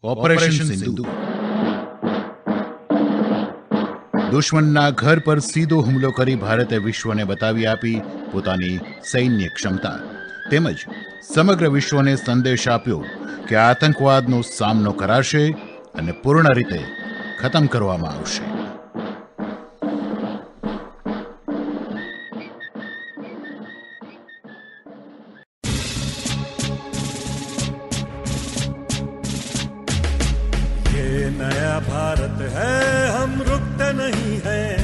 Operation સિંદૂર દુશ્મનના ઘર પર સીધો હુમલો કરી ભારતે વિશ્વને બતાવી આપી પોતાની સૈન્ય ક્ષમતા, તેમજ સમગ્ર વિશ્વને સંદેશ આપ્યો કે આતંકવાદનો સામનો કરાશે અને પૂર્ણ રીતે ખતમ કરવામાં આવશે. नया भारत है, हम रुकते नहीं हैं,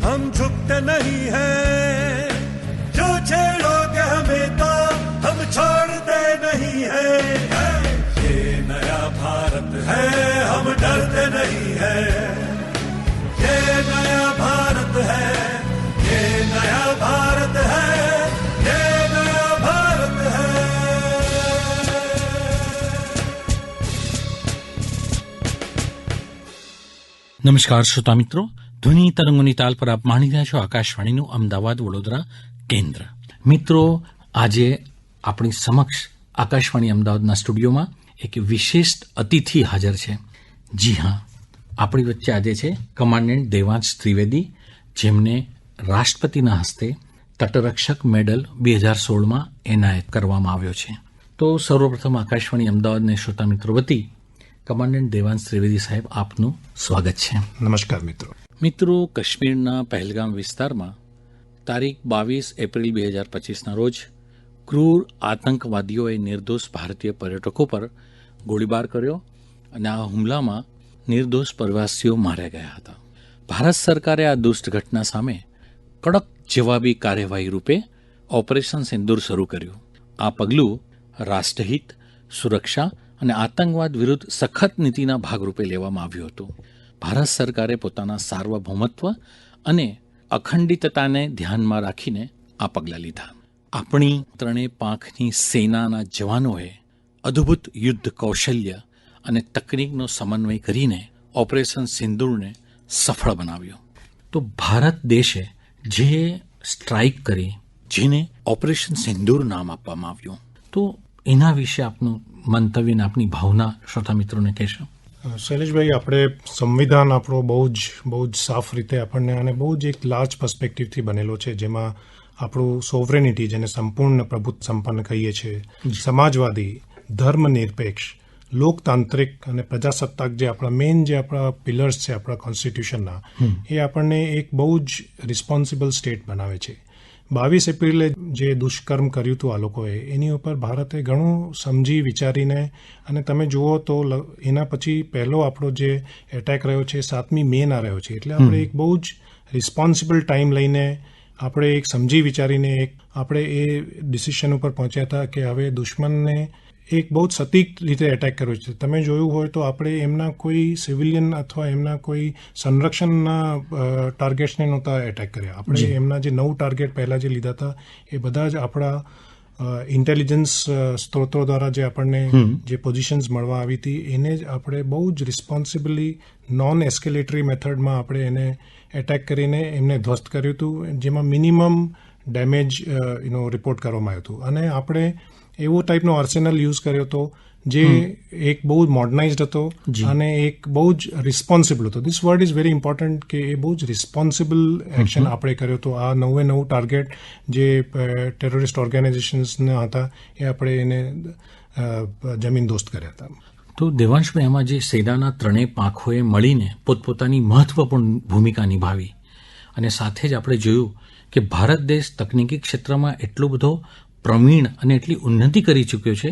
हम झुकते नहीं हैं, जो छेड़ोगे हमें तो हम छोड़ते नहीं हैं. ये नया भारत है, हम डरते नहीं हैं. ये नया भारत है, ये नया भारत है, ये नया भारत है. નમસ્કાર શ્રોતા મિત્રો, ધ્વનિ તરંગોની તાલ પર આપ માણી રહ્યા છો આકાશવાણીનું અમદાવાદ વડોદરા કેન્દ્ર. મિત્રો, આજે આપણી સમક્ષ આકાશવાણી અમદાવાદના સ્ટુડિયોમાં એક વિશેષ અતિથિ હાજર છે. જી હા, આપણી વચ્ચે આજે છે કમાન્ડન્ટ દેવાંશ ત્રિવેદી, જેમને રાષ્ટ્રપતિના હસ્તે તટરક્ષક મેડલ 2016માં એનાયત કરવામાં આવ્યો છે. તો સર્વપ્રથમ આકાશવાણી અમદાવાદને શ્રોતા મિત્રો વતી કમાન્ડન્ટ દેવાંશ ત્રિવેદી સાહેબ, આપનું સ્વાગત છે. નમસ્કાર મિત્રો. મિત્રો, કાશ્મીરના પહેલગામ વિસ્તારમાં તારીખ 22 એપ્રિલ 2025ના રોજ ક્રૂર આતંકવાદીઓએ નિર્દોષ ભારતીય પર્યટકો પર ગોળીબાર કર્યો અને આ હુમલામાં નિર્દોષ પ્રવાસીઓ માર્યા ગયા હતા. ભારત સરકારે આ દુષ્ટ ઘટના સામે કડક જવાબી કાર્યવાહી રૂપે ઓપરેશન સિંદૂર શરૂ કર્યું. આ પગલું રાષ્ટ્રહિત, સુરક્ષા અને આતંકવાદ વિરુદ્ધ સખત નીતિના ભાગરૂપે લેવામાં આવ્યું હતું. ભારત સરકારે પોતાના સાર્વભૌમત્વ અને અખંડિતતાને ધ્યાનમાં રાખીને આ પગલાં લીધા. આપણી ત્રણેય પાંખની સેનાના જવાનોએ અદ્ભુત યુદ્ધ કૌશલ્ય અને તકનીકનો સમન્વય કરીને ઓપરેશન સિંદૂરને સફળ બનાવ્યો. તો ભારત દેશે જે સ્ટ્રાઇક કરી, જેને ઓપરેશન સિંદૂર નામ આપવામાં આવ્યું, તો એના વિશે આપનું મંતવ્ય અને આપની ભાવના શ્રોતા મિત્રોને કહેશો? શૈલેષભાઈ, આપણે સંવિધાન આપણો બહુ જ સાફ રીતે આપણને અને બહુ જ એક લાર્જ પર્સ્પેક્ટિવથી બનેલો છે, જેમાં આપણું સોવરેનિટી, જેને સંપૂર્ણ પ્રભુત્વ સંપન્ન કહીએ છીએ, સમાજવાદી, ધર્મનિરપેક્ષ, લોકતાંત્રિક અને પ્રજાસત્તાક, જે આપણા મેઇન જે આપણા પિલર્સ છે આપણા કોન્સ્ટિટ્યુશનના, એ આપણને એક બહુ જ રિસ્પોન્સિબલ સ્ટેટ બનાવે છે. 22 એપ્રિલે જે દુષ્કર્મ કર્યું હતું આ લોકોએ, એની ઉપર ભારતે ઘણું સમજી વિચારીને, અને તમે જુઓ તો એના પછી પહેલો આપણો જે એટેક રહ્યો છે 7મી મેના રહ્યો છે. એટલે આપણે એક બહુ જ રિસ્પોન્સિબલ ટાઈમ લઈને આપણે એક સમજી વિચારીને આપણે એ ડિસિશન ઉપર પહોંચ્યા હતા કે હવે દુશ્મનને એક બહુ જ સટીક રીતે એટેક કર્યો છે. તમે જોયું હોય તો આપણે એમના કોઈ સિવિલિયન અથવા એમના કોઈ સંરક્ષણના ટાર્ગેટ્સને નહોતા એટેક કર્યા. આપણે એમના જે 9 ટાર્ગેટ પહેલાં જે લીધા હતા એ બધા જ આપણા ઇન્ટેલિજન્સ સ્ત્રોતો દ્વારા જે આપણને જે પોઝિશન્સ મળવા આવી હતી, એને જ આપણે બહુ જ રિસ્પોન્સિબલી નોન એસ્કેલેટરી મેથડમાં આપણે એને એટેક કરીને એમને ધ્વસ્ત કર્યું હતું, જેમાં મિનિમમ ડેમેજ રિપોર્ટ કરવામાં આવ્યું હતું. અને આપણે એવો ટાઈપનો આર્સેનલ યુઝ કર્યો હતો જે એક બહુ જ મોડર્નાઇઝડ હતો અને એક બહુ જ રિસ્પોન્સિબલ હતો. This word is very important કે એ બહુ જ રિસ્પોન્સિબલ એક્શન આપણે કર્યો હતો. આ 9 ટાર્ગેટ જે ટેરરિસ્ટ ઓર્ગેનાઇઝેશન્સના હતા એ આપણે એને જમીનદોસ્ત કર્યા હતા. તો દેવાંશભાઈ, એમાં જે સેનાના ત્રણેય પાંખોએ મળીને પોતપોતાની મહત્વપૂર્ણ ભૂમિકા નિભાવી, અને સાથે જ આપણે જોયું કે ભારત દેશ તકનીકી ક્ષેત્રમાં એટલો બધો પ્રવીણ અને એટલી ઉન્નતિ કરી ચૂક્યો છે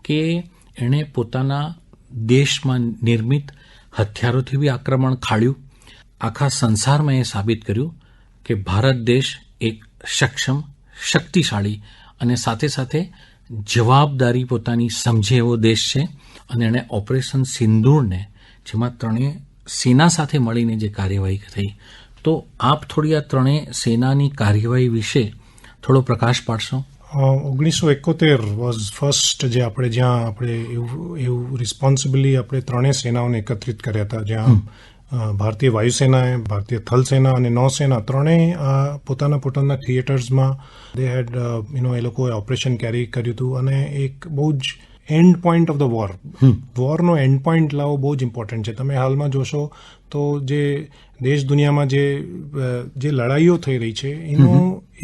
કે એણે પોતાના દેશમાં નિર્મિત હથિયારોથી બી આક્રમણ ખાડ્યું. આખા સંસારમાં એ સાબિત કર્યું કે ભારત દેશ એક સક્ષમ, શક્તિશાળી અને સાથે સાથે જવાબદારી પોતાની સમજે એવો દેશ છે. અને એણે ઓપરેશન સિંદૂરને, જેમાં ત્રણેય સેના સાથે મળીને જે કાર્યવાહી થઈ, તો આપ થોડી આ ત્રણેય સેનાની કાર્યવાહી વિશે થોડો પ્રકાશ પાડશો? 1971 વોઝ ફર્સ્ટ જે આપણે જ્યાં આપણે એવું રિસ્પોન્સિબલી આપણે ત્રણેય સેનાઓને એકત્રિત કર્યા હતા, જ્યાં ભારતીય વાયુસેનાએ, ભારતીય થલસેના અને નૌસેના ત્રણેય પોતાના થિયેટર્સમાં દે હેડ એ લોકોએ ઓપરેશન કેરી કર્યું હતું. અને એક બહુ જ એન્ડ પોઈન્ટ ઓફ ધ વોરનો એન્ડ પોઈન્ટ લાવવો બહુ જ ઇમ્પોર્ટન્ટ છે. તમે હાલમાં જોશો તો જે દેશ દુનિયામાં જે લડાઈઓ થઈ રહી છે એનો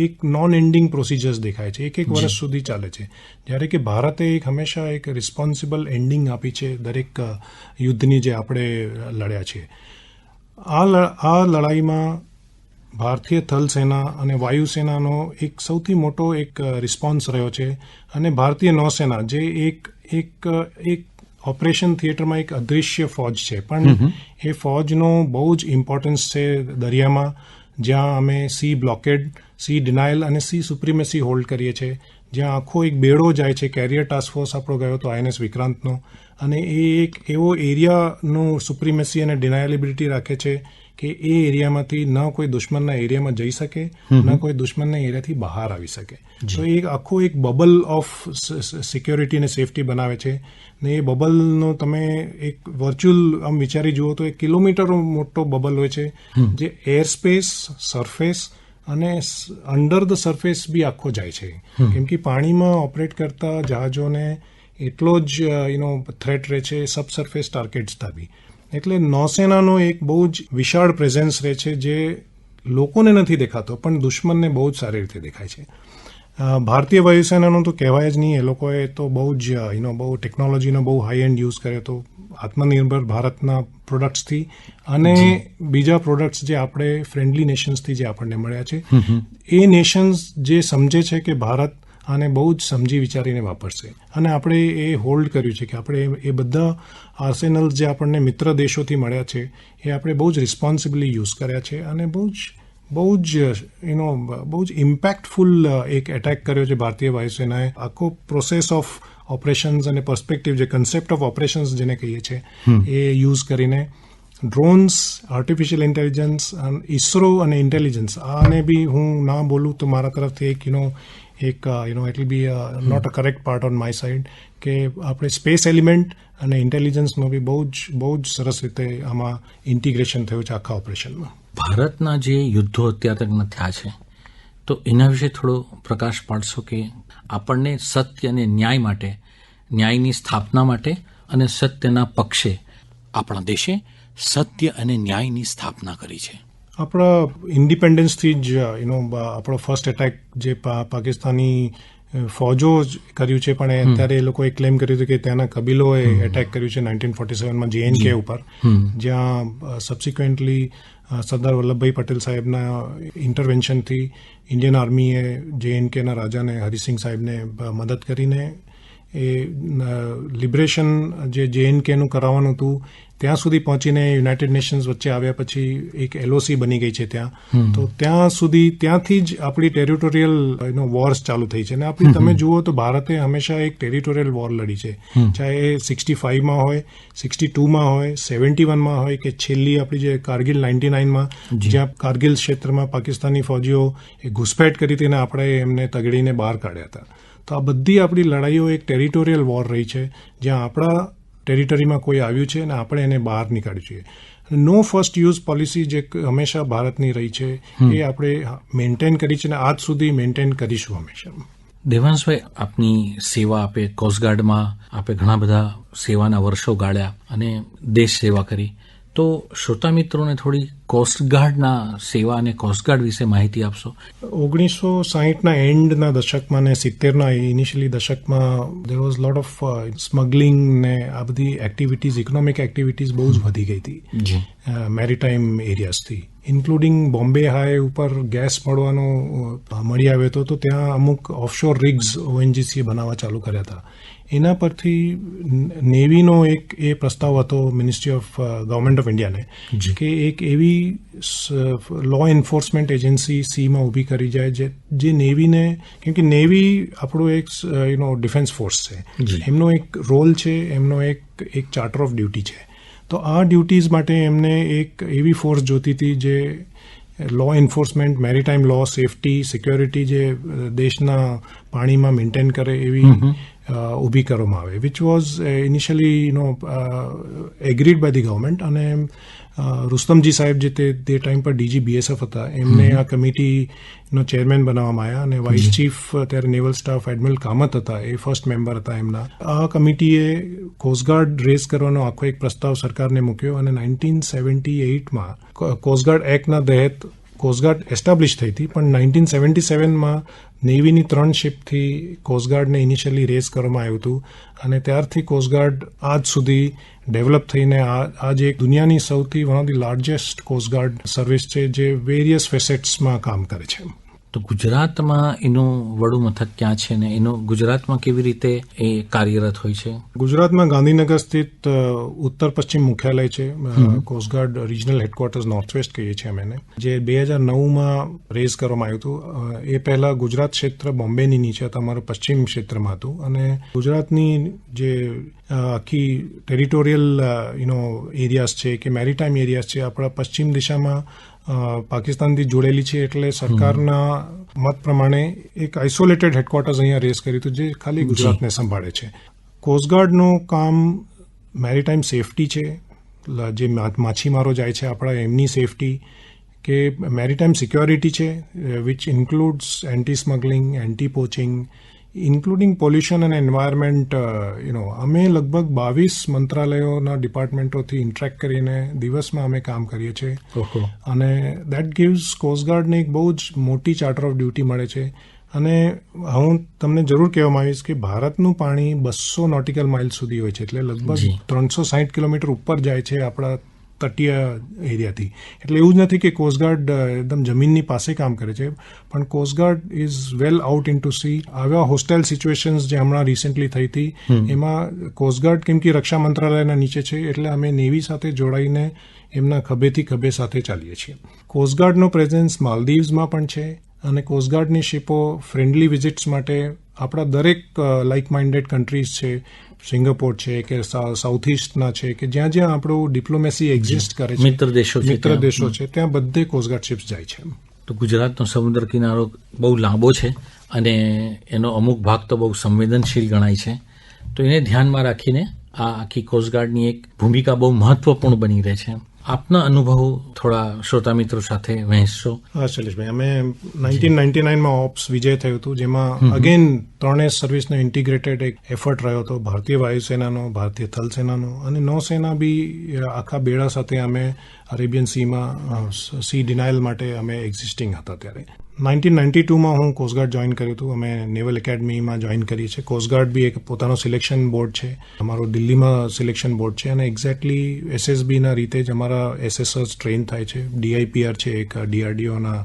એક નોન એન્ડિંગ પ્રોસિજર્સ દેખાય છે, એક વર્ષ સુધી ચાલે છે. જ્યારે કે ભારતે હંમેશા એક રિસ્પોન્સિબલ એન્ડિંગ આપી છે દરેક યુદ્ધની જે આપણે લડ્યા છીએ. આ લડાઈમાં ભારતીય થલ સેના અને વાયુસેનાનો એક સૌથી મોટો એક રિસ્પોન્સ રહ્યો છે, અને ભારતીય નૌસેના જે એક ઓપરેશન થિયેટરમાં એક અદૃશ્ય ફોજ છે, પણ એ ફોજનો બહુ જ ઇમ્પોર્ટન્સ છે દરિયામાં, જ્યાં અમે સી બ્લોકેડ, સી ડિનાયલ અને સી સુપ્રીમેસી હોલ્ડ કરીએ છીએ, જ્યાં આખો એક બેડો જાય છે. કેરિયર ટાસ્ક ફોર્સ આપણો ગયો હતો INS વિક્રાંતનો, અને એ એક એવો એરિયાનું સુપ્રીમેસી અને ડિનાયલેબિલિટી રાખે છે કે એ એરિયામાંથી ન કોઈ દુશ્મનના એરિયામાં જઈ શકે, ન કોઈ દુશ્મનના એરિયાથી બહાર આવી શકે. તો એ આખો એક બબલ ઓફ સિક્યોરિટી અને સેફટી બનાવે છે. ને એ બબલનો તમે એક વર્ચ્યુઅલ આમ વિચારી જુઓ તો 1 કિલોમીટર મોટો બબલ હોય છે, જે એર સ્પેસ, સરફેસ અને અંડર ધ સરફેસ બી આખો જાય છે. કેમ કે પાણીમાં ઓપરેટ કરતા જહાજોને એટલો જ થ્રેટ રહે છે સબસર્ફેસ ટાર્ગેટ્સના બી. એટલે નૌસેનાનો એક બહુ જ વિશાળ પ્રેઝન્સ રહે છે, જે લોકોને નથી દેખાતો પણ દુશ્મનને બહુ જ સારી રીતે દેખાય છે. ભારતીય વાયુસેનાનું તો કહેવાય જ નહીં. એ લોકોએ તો બહુ જ બહુ ટેકનોલોજીનો બહુ હાઈ એન્ડ યુઝ કર્યો હતો આત્મનિર્ભર ભારતના પ્રોડક્ટ્સથી અને બીજા પ્રોડક્ટ્સ જે આપણે ફ્રેન્ડલી નેશન્સથી જે આપણને મળ્યા છે. એ નેશન્સ જે સમજે છે કે ભારત આને બહુ જ સમજી વિચારીને વાપરશે, અને આપણે એ હોલ્ડ કર્યું છે કે આપણે એ બધા આર્સેનલ્સ જે આપણને મિત્ર દેશોથી મળ્યા છે એ આપણે બહુ જ રિસ્પોન્સિબલી યુઝ કર્યા છે, અને બહુ જ ઇમ્પેક્ટફુલ એક એટેક કર્યો છે ભારતીય વાયુસેનાએ. આખો પ્રોસેસ ઓફ ઓપરેશન્સ અને પર્સપેક્ટિવ, જે કન્સેપ્ટ ઓફ ઓપરેશન્સ જેને કહીએ છીએ, એ યુઝ કરીને ડ્રોન્સ, આર્ટિફિશિયલ ઇન્ટેલિજન્સ, ઇસરો અને ઇન્ટેલિજન્સ, આને બી હું ના બોલું તો મારા તરફથી એક it will be not a correct part on my side, કે આપણે સ્પેસ એલિમેન્ટ અને ઇન્ટેલિજન્સનો બી બહુ જ સરસ રીતે આમાં ઇન્ટિગ્રેશન થયું છે આખા ઓપરેશનમાં. ભારતના જે યુદ્ધો અત્યાર તકના થયા છે, તો એના વિશે થોડો પ્રકાશ પાડશો કે આપણને સત્ય અને ન્યાય માટે, ન્યાયની સ્થાપના માટે અને સત્યના પક્ષે આપણા દેશે સત્ય અને ન્યાયની સ્થાપના કરી છે. આપણા ઇન્ડિપેન્ડન્સથી જ આપણો ફર્સ્ટ એટેક જે પાકિસ્તાની ફોજો કર્યું છે, પણ અત્યારે એ લોકોએ ક્લેમ કર્યું હતું કે ત્યાંના કબીલોએ એટેક કર્યું છે 1947માં JNK ઉપર, જ્યાં સબસિક્વન્ટલી સરદાર વલ્લભભાઈ પટેલ સાહેબના ઇન્ટરવેન્શનથી ઇન્ડિયન આર્મીએ JNKના રાજાને હરિસિંહ સાહેબને મદદ કરીને એ લિબરેશન જે JNKનું કરાવવાનું હતું ત્યાં સુધી પહોંચીને યુનાઇટેડ નેશન્સ વચ્ચે આવ્યા પછી એક LOC બની ગઈ છે ત્યાં. તો ત્યાં સુધી, ત્યાંથી જ આપણી ટેરિટોરિયલ વોર્સ ચાલુ થઈ છે. અને આપણી તમે જુઓ તો ભારતે હંમેશા એક ટેરિટોરિયલ વોર લડી છે, ચાહે એ 65માં હોય, 62માં હોય, 71માં હોય, કે છેલ્લી આપણી જે કારગિલ 99માં, જ્યાં કારગિલ ક્ષેત્રમાં પાકિસ્તાની ફૌજીઓ ઘૂસપેઠ કરી હતી અને આપણે એમને તગડીને બહાર કાઢ્યા હતા. તો આ બધી આપણી લડાઈઓ એક ટેરિટોરિયલ વોર રહી છે, જ્યાં આપણા ટેરિટરીમાં કોઈ આવ્યું છે અને આપણે એને બહાર નીકાળ્યું છે. નો ફર્સ્ટ યુઝ પોલિસી જે હંમેશા ભારતની રહી છે એ આપણે મેન્ટેન કરી છે અને આજ સુધી મેન્ટેન કરીશું હંમેશા. દેવાંશભાઈ, આપની સેવા, આપે કોસ્ટગાર્ડમાં આપે ઘણા બધા સેવાના વર્ષો ગાળ્યા અને દેશ સેવા કરી, તો શ્રોતા મિત્રોને થોડી કોસ્ટગાર્ડના સેવા અને કોસ્ટગાર્ડ વિશે માહિતી આપશો. 1960ના એન્ડના દશકમાં ને 70ના ઇનિશિયલી દશકમાં there was lot of smuggling ને આ બધી એક્ટિવિટીઝ, ઇકોનોમિક એક્ટિવિટીઝ બહુ જ વધી ગઈ હતી મેરીટાઈમ એરિયાઝથી, ઇન્ક્લુડિંગ બોમ્બે હાઈ ઉપર ગેસ મળી આવ્યો હતો, તો ત્યાં અમુક ઓફશોર રિગ્સ ONGCએ બનાવવા ચાલુ કર્યા હતા. એના પરથી નેવીનો એક એ પ્રસ્તાવ હતો મિનિસ્ટ્રી ઓફ ગવર્મેન્ટ ઓફ ઇન્ડિયાને, કે એક એવી લો એન્ફોર્સમેન્ટ એજન્સી સીમાં ઊભી કરી જાય જે નેવીને, કેમ કે નેવી આપણો એક ડિફેન્સ ફોર્સ છે, એમનો એક રોલ છે, એમનો એક ચાર્ટર ઓફ ડ્યુટી છે. તો આ ડ્યુટીઝ માટે એમને એક એવી ફોર્સ જોતી હતી જે law enforcement, maritime law, safety, security જે દેશના પાણીમાં મેન્ટેન કરે એવી ઊભી કરવામાં આવે, which was initially agreed by the government. અને રુસ્તમજી સાહેબ જે તે ટાઈમ પર ડીજી BSF હતા, એમને આ કમિટીનો ચેરમેન બનાવવામાં આવ્યા અને વાઇસ ચીફ ત્યારે નેવલ સ્ટાફ એડમિરલ કામત હતા, એ ફર્સ્ટ મેમ્બર હતા એમના. આ કમિટીએ કોસ્ટગાર્ડ રેઝ કરવાનો આખો એક પ્રસ્તાવ સરકારને મૂક્યો અને 1978માં કોસ્ટગાર્ડ એક્ટના તહેત કોસ્ટગાર્ડ એસ્ટાબ્લિશ થઈ હતી, પણ 1977માં નેવીની 3 શિપથી કોસ્ટગાર્ડને ઇનિશિયલી રેઝ કરવામાં આવ્યું હતું અને ત્યારથી કોસ્ટગાર્ડ આજ સુધી ડેવલપ થઈને આજે દુનિયાની સૌથી one of the largest coast guard service છે, જે વેરિયસ ફેસેટ્સમાં કામ કરે છે. તો ગુજરાતમાં એનું વડું મથક ક્યાં છે ને એનું ગુજરાતમાં કેવી રીતે એ કાર્યરત હોય છે? ગુજરાતમાં ગાંધીનગર સ્થિત ઉત્તર પશ્ચિમ મુખ્યાલય છે, coast guard regional headquarters north west કહીએ છીએ અમે એને, જે 2009માં રેઝ કરવામાં આવ્યું હતું. એ પહેલા ગુજરાત ક્ષેત્ર બોમ્બેની નીચે હતા, અમારું પશ્ચિમ ક્ષેત્રમાં હતું અને ગુજરાતની જે આખી ટેરિટોરિયલ એરિયાઝ છે કે મેરીટાઈમ એરિયાઝ છે આપણા પશ્ચિમ દિશામાં પાકિસ્તાનથી જોડેલી છે, એટલે સરકારના મત પ્રમાણે એક આઇસોલેટેડ હેડક્વાર્ટર્સ અહીંયા રેઝ કર્યું હતું જે ખાલી ગુજરાતને સંભાળે છે. કોસ્ટગાર્ડનું કામ મેરીટાઈમ સેફટી છે, જે માછીમારો જાય છે આપણા એમની સેફટી, કે મેરીટાઈમ સિક્યોરિટી છે, which includes anti smuggling, anti poaching, including pollution અને એન્વાયરમેન્ટ. અમે લગભગ 22 મંત્રાલયોના ડિપાર્ટમેન્ટોથી ઇન્ટરેક્ટ કરીને દિવસમાં અમે કામ કરીએ છીએ અને દેટ ગિવ્સ કોસ્ટગાર્ડને એક બહુ જ મોટી ચાર્ટર ઓફ ડ્યુટી મળે છે. અને હું તમને જરૂર કહેવા માંગીશ કે ભારતનું પાણી 200 નોટિકલ માઇલ સુધી હોય છે, એટલે લગભગ 360 કિલોમીટર ઉપર જાય છે આપણા તટીય એરિયાથી. એટલે એવું જ નથી કે કોસ્ટગાર્ડ એકદમ જમીનની પાસે કામ કરે છે, પણ coast guard is well out into sea. આવા હોસ્ટાઇલ સિચ્યુએશન્સ જે હમણાં રિસેન્ટલી થઈ હતી એમાં કોસ્ટગાર્ડ કેમ કે રક્ષા મંત્રાલયના નીચે છે, એટલે અમે નેવી સાથે જોડાઈને એમના ખભેથી ખભે સાથે ચાલીએ છીએ. કોસ્ટગાર્ડનો પ્રેઝન્સ માલદીવ્સમાં પણ છે અને કોસ્ટગાર્ડની શિપો ફ્રેન્ડલી વિઝિટ્સ માટે આપણા દરેક લાઇક માઇન્ડેડ કન્ટ્રીઝ છે, સિંગાપોર છે કે સાઉથ ઇસ્ટના છે, કે જ્યાં જ્યાં આપણું ડિપ્લોમેસી એક્ઝિસ્ટ કરે છે, મિત્ર દેશો છે, ત્યાં બધે કોસ્ટગાર્ડ શિપ્સ જાય છે. તો ગુજરાતનો સમુદ્ર કિનારો બહુ લાંબો છે અને એનો અમુક ભાગ તો બહુ સંવેદનશીલ ગણાય છે, તો એને ધ્યાનમાં રાખીને આ આખી કોસ્ટગાર્ડની એક ભૂમિકા બહુ મહત્વપૂર્ણ બની રહે છે. આપના અનુભવ થોડા શ્રોતા મિત્રો સાથે વહેંચશો? હા શૈલેષભાઈ, અમે 1999માં ઓપ્સ વિજય થયું હતું, જેમાં અગેન 3 સર્વિસનો ઇન્ટિગ્રેટેડ એક એફર્ટ રહ્યો હતો, ભારતીય વાયુસેનાનો, ભારતીય થલસેનાનો અને નૌસેના બી આખા બેડા સાથે અમે અરેબિયન સીમાં સી ડિનાયલ માટે અમે એક્ઝિસ્ટિંગ હતા. ત્યારે 1992માં હું કોસ્ટગાર્ડ જોઈન કર્યું હતું. અમે નેવલ એકેડમીમાં જોઈન કરી છે. કોસ્ટગાર્ડ બી એક પોતાનો સિલેક્શન બોર્ડ છે, અમારો દિલ્હીમાં સિલેક્શન બોર્ડ છે અને એક્ઝેક્ટલી SSBના રીતે જ અમારા SSRs ટ્રેન થાય છે. DIPR છે એક DRDOના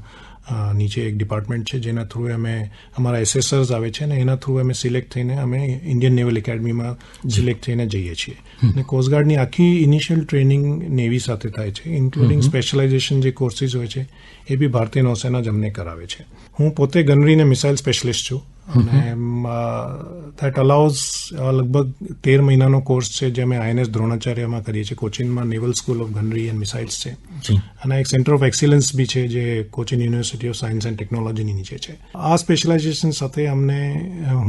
નીચે એક ડિપાર્ટમેન્ટ છે, જેના થ્રુ અમે અમારા SSRs આવે છે અને એના થ્રુ અમે સિલેક્ટ થઈને અમે ઇન્ડિયન નેવલ એકેડમીમાં સિલેક્ટ થઈને જઈએ છીએ. અને કોસ્ટગાર્ડની આખી ઇનિશિયલ ટ્રેનિંગ નેવી સાથે થાય છે, ઇન્ક્લુડિંગ સ્પેશિયલાઇઝેશન જે કોર્સિસ હોય છે એ બી ભારતીય નૌસેના જ અમને કરાવે છે. હું પોતે ગનરી અને મિસાઇલ સ્પેશિયલિસ્ટ છું અને દેટ અલાઉઝ લગભગ 13 મહિનાનો કોર્સ છે જે અમે INS દ્રોણાચાર્યમાં કરીએ છીએ. કોચીનમાં naval school of gunnery and missiles છે અને એક સેન્ટર ઓફ એક્સિલન્સ બી છે જે Cochin university of science and ટેકનોલોજીની નીચે છે. આ સ્પેશિયલાઇઝેશન સાથે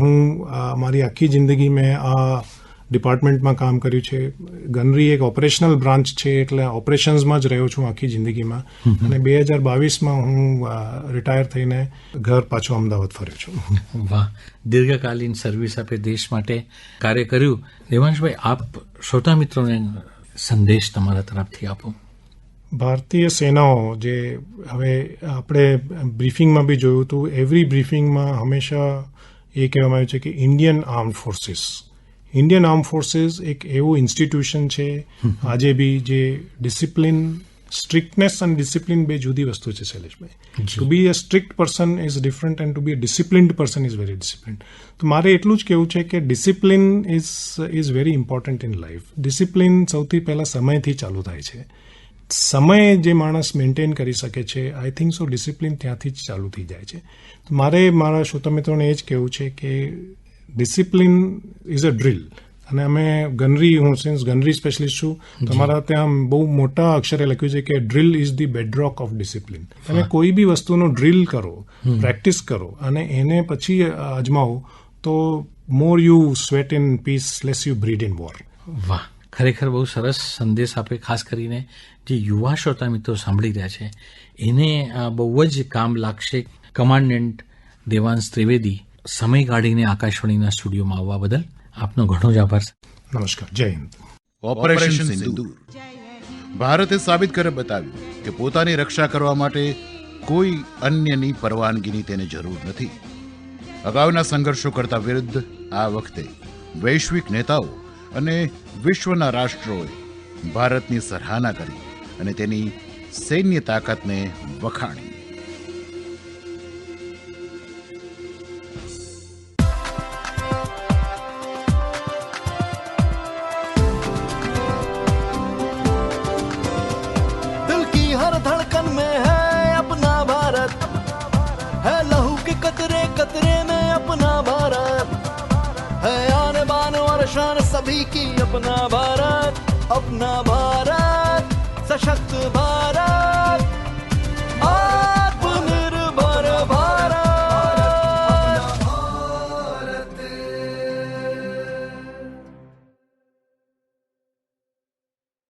હું મારી આખી જિંદગી મેં આ ડિપાર્ટમેન્ટમાં કામ કર્યું છે. ગનરી એક ઓપરેશનલ બ્રાન્ચ છે, એટલે ઓપરેશન્સમાં જ રહ્યો છું આખી જિંદગીમાં અને 2022માં હું રિટાયર થઈને ઘર પાછો અમદાવાદ ફર્યો છું. વાહ, દીર્ઘકાલીન સર્વિસ આપે દેશ માટે કાર્ય કર્યું. દેવાંશભાઈ, આપ શ્રોતા મિત્રોને સંદેશ તમારા તરફથી આપો. ભારતીય સેનાઓ જે હવે આપણે બ્રીફિંગમાં બી જોયું હતું, એવરી બ્રીફિંગમાં હંમેશા એ કહેવામાં આવ્યું છે કે Indian armed forces. Indian arm forces એક એવું ઇન્સ્ટિટ્યુશન છે આજે બી જે ડિસિપ્લિન, સ્ટ્રિક્ટનેસ અને ડિસિપ્લિન બે જુદી વસ્તુ છે Shaileshbhai. To be a strict person is different and to be a disciplined person is very disciplined. તો મારે એટલું જ કહેવું છે કે discipline is very important in life. Discipline સૌથી પહેલાં સમયથી ચાલુ થાય છે. સમય જે માણસ મેન્ટેન કરી શકે છે, આઈ થિંક સો ડિસિપ્લિન ત્યાંથી જ ચાલુ થઈ જાય છે. તો મારે મારા શ્રોતા મિત્રોને એ જ કહેવું છે કે ડિસિપ્લિન ઇઝ અ ડ્રિલ. અને અમે હું સિન્સ ગનરી સ્પેશિયલિસ્ટ છું, તમારા ત્યાં બહુ મોટા અક્ષરે લખ્યું છે કે drill is the bedrock of discipline. તમે કોઈ બી વસ્તુનો ડ્રિલ કરો, પ્રેક્ટિસ કરો અને એને પછી અજમાવો તો more you sweat in peace, less you bleed in war. વાહ, ખરેખર બહુ સરસ સંદેશ આપે. ખાસ કરીને જે યુવા શ્રોતા મિત્રો સાંભળી રહ્યા છે એને બહુ જ કામ લાગશે. કમાન્ડન્ટ દેવાંશ ત્રિવેદી, સમય કાઢીને આકાશવાણીના સ્ટુડિયોમાં આવવા બદલ આપનો ઘણો જ આભાર. નમસ્કાર. જય હિન્દ. ઓપરેશન સિંદૂર. ભારતે સાબિત કરી બતાવ્યું કે પોતાની રક્ષા કરવા માટે કોઈ અન્યની પરવાનગીની તેને જરૂર નથી. અગાઉના સંઘર્ષો કરતા વિરુદ્ધ આ વખતે વૈશ્વિક નેતાઓ અને વિશ્વના રાષ્ટ્રોએ ભારતની સરાહના કરી અને તેની સૈન્ય તાકાતને વખાણી. दिल की हर धड़कन में है अपना भारत, है लहू के कतरे कतरे में अपना भारत, है आन बान और शान सभी की अपना भारत, अपना भारत, सशक्त भारत.